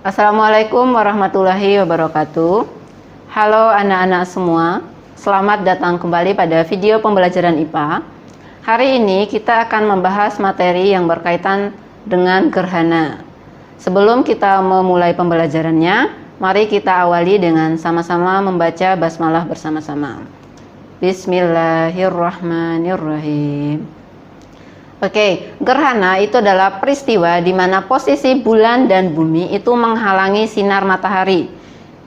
Assalamualaikum warahmatullahi wabarakatuh. Halo anak-anak semua, selamat datang kembali pada video pembelajaran IPA. Hari ini kita akan membahas materi yang berkaitan dengan gerhana. Sebelum kita memulai pembelajarannya, mari kita awali dengan sama-sama membaca basmalah bersama-sama. Bismillahirrahmanirrahim. Oke, gerhana itu adalah peristiwa di mana posisi bulan dan bumi itu menghalangi sinar matahari.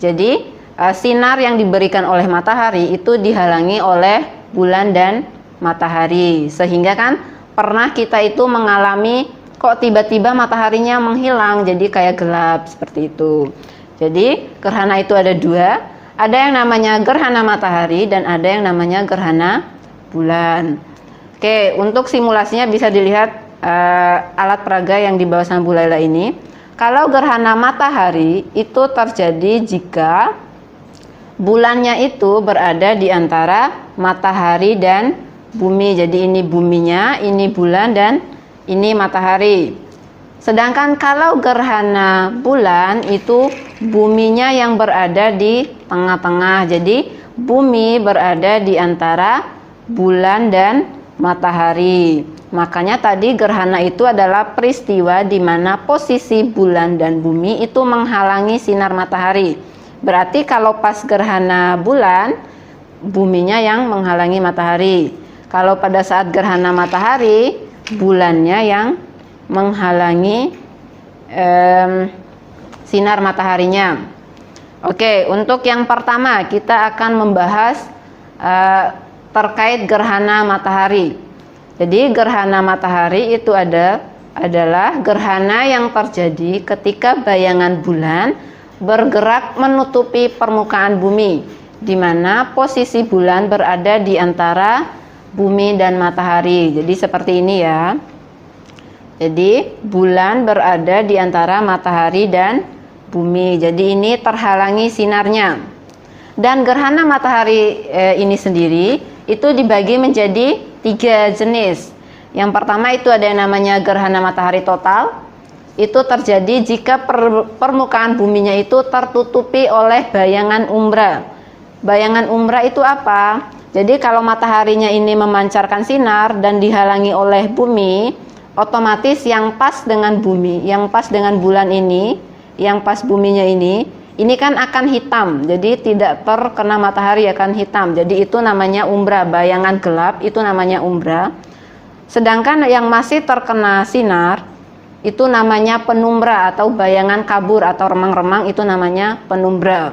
Jadi, sinar yang diberikan oleh matahari itu dihalangi oleh bulan dan matahari. Sehingga kan pernah kita itu mengalami kok tiba-tiba mataharinya menghilang, jadi kayak gelap seperti itu. Jadi, gerhana itu ada dua. Ada yang namanya gerhana matahari dan ada yang namanya gerhana bulan. Oke, untuk simulasinya bisa dilihat alat peraga yang di bawah sana Bu Laila ini. Kalau gerhana matahari itu terjadi jika bulannya itu berada di antara matahari dan bumi. Jadi ini buminya, ini bulan dan ini matahari. Sedangkan kalau gerhana bulan itu buminya yang berada di tengah-tengah. Jadi bumi berada di antara bulan dan matahari. Makanya tadi gerhana itu adalah peristiwa di mana posisi bulan dan bumi itu menghalangi sinar matahari. Berarti kalau pas gerhana bulan, buminya yang menghalangi matahari. Kalau pada saat gerhana matahari, bulannya yang menghalangi sinar mataharinya. Oke, untuk yang pertama kita akan membahas terkait gerhana matahari. Jadi gerhana matahari itu adalah gerhana yang terjadi ketika bayangan bulan bergerak menutupi permukaan bumi, di mana posisi bulan berada di antara bumi dan matahari. Jadi seperti ini ya. Jadi bulan berada di antara matahari dan bumi. Jadi ini terhalangi sinarnya. Dan gerhana matahari ini sendiri itu dibagi menjadi 3 jenis. Yang pertama itu ada yang namanya gerhana matahari total. Itu terjadi jika permukaan buminya itu tertutupi oleh bayangan umbra. Bayangan umbra itu apa? Jadi kalau mataharinya ini memancarkan sinar dan dihalangi oleh bumi, otomatis yang pas dengan bumi, yang pas dengan bulan ini, yang pas buminya ini kan akan hitam, jadi tidak terkena matahari akan hitam. Jadi itu namanya umbra, bayangan gelap itu namanya umbra. Sedangkan yang masih terkena sinar itu namanya penumbra atau bayangan kabur atau remang-remang itu namanya penumbra.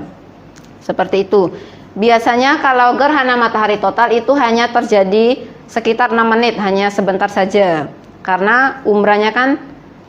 Seperti itu. Biasanya kalau gerhana matahari total itu hanya terjadi sekitar 6 menit, hanya sebentar saja. Karena umbranya kan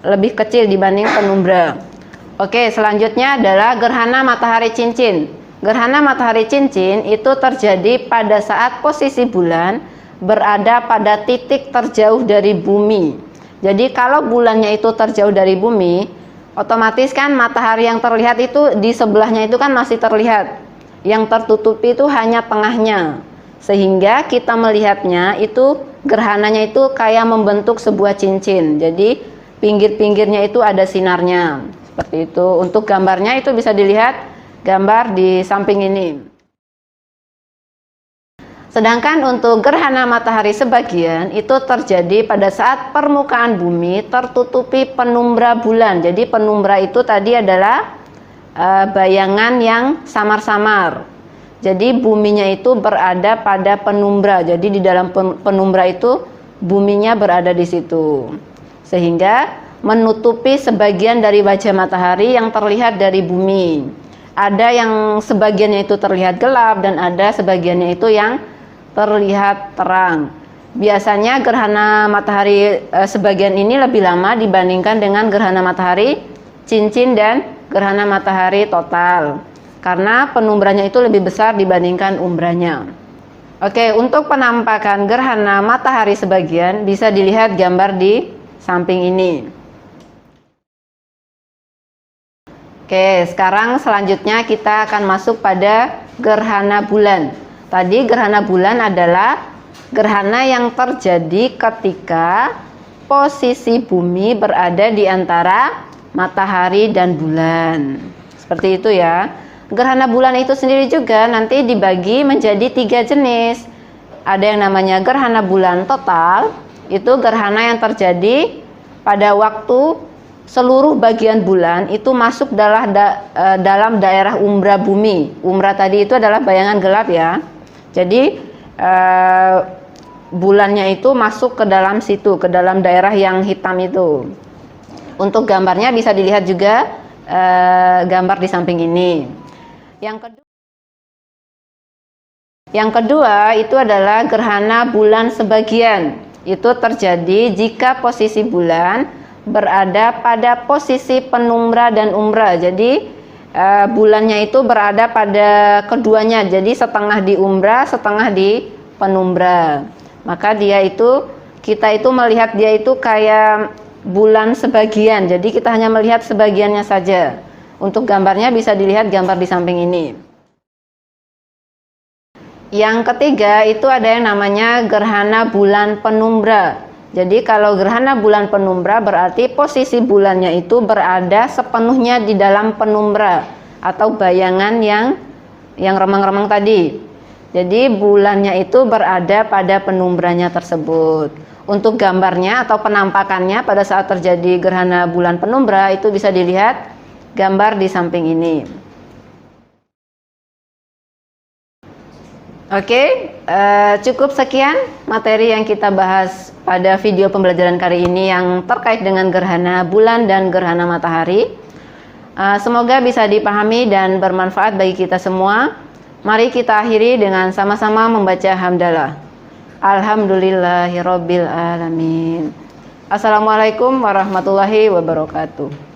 lebih kecil dibanding penumbra. Oke, selanjutnya adalah gerhana matahari cincin. Gerhana matahari cincin itu terjadi pada saat posisi bulan berada pada titik terjauh dari bumi. Jadi kalau bulannya itu terjauh dari bumi, otomatis kan matahari yang terlihat itu di sebelahnya itu kan masih terlihat. Yang tertutupi itu hanya tengahnya. Sehingga kita melihatnya itu gerhananya itu kayak membentuk sebuah cincin. Jadi pinggir-pinggirnya itu ada sinarnya. Seperti itu. Untuk gambarnya itu bisa dilihat gambar di samping ini. Sedangkan untuk gerhana matahari sebagian itu terjadi pada saat permukaan bumi tertutupi penumbra bulan. Jadi penumbra itu tadi adalah bayangan yang samar-samar. Jadi buminya itu berada pada penumbra. Jadi di dalam penumbra itu buminya berada di situ. Sehingga menutupi sebagian dari wajah matahari yang terlihat dari bumi. Ada yang sebagiannya itu terlihat gelap dan ada sebagiannya itu yang terlihat terang. Biasanya gerhana matahari sebagian ini lebih lama dibandingkan dengan gerhana matahari cincin dan gerhana matahari total. Karena penumbranya itu lebih besar dibandingkan umbranya. Oke, untuk penampakan gerhana matahari sebagian bisa dilihat gambar di samping ini. Oke, sekarang selanjutnya kita akan masuk pada gerhana bulan. Tadi gerhana bulan adalah gerhana yang terjadi ketika posisi bumi berada di antara matahari dan bulan. Seperti itu ya. Gerhana bulan itu sendiri juga nanti dibagi menjadi 3 jenis. Ada yang namanya gerhana bulan total, itu gerhana yang terjadi pada waktu seluruh bagian bulan itu masuk dalam daerah umbra bumi. Umbra tadi itu adalah bayangan gelap ya. Jadi bulannya itu masuk ke dalam situ, ke dalam daerah yang hitam itu. Untuk gambarnya bisa dilihat juga gambar di samping ini. Yang kedua itu adalah gerhana bulan sebagian. Itu terjadi jika posisi bulan berada pada posisi penumbra dan umbra. Jadi bulannya itu berada pada keduanya. Jadi setengah di umbra, setengah di penumbra. Maka kita itu melihat dia itu kayak bulan sebagian. Jadi kita hanya melihat sebagiannya saja. Untuk gambarnya bisa dilihat gambar di samping ini. Yang ketiga itu ada yang namanya gerhana bulan penumbra. Jadi kalau gerhana bulan penumbra berarti posisi bulannya itu berada sepenuhnya di dalam penumbra atau bayangan yang remang-remang tadi. Jadi bulannya itu berada pada penumbranya tersebut. Untuk gambarnya atau penampakannya pada saat terjadi gerhana bulan penumbra itu bisa dilihat gambar di samping ini. Oke, cukup sekian materi yang kita bahas pada video pembelajaran kali ini yang terkait dengan gerhana bulan dan gerhana matahari. Semoga bisa dipahami dan bermanfaat bagi kita semua. Mari kita akhiri dengan sama-sama membaca hamdalah. Alhamdulillahirabbil alamin. Assalamualaikum warahmatullahi wabarakatuh.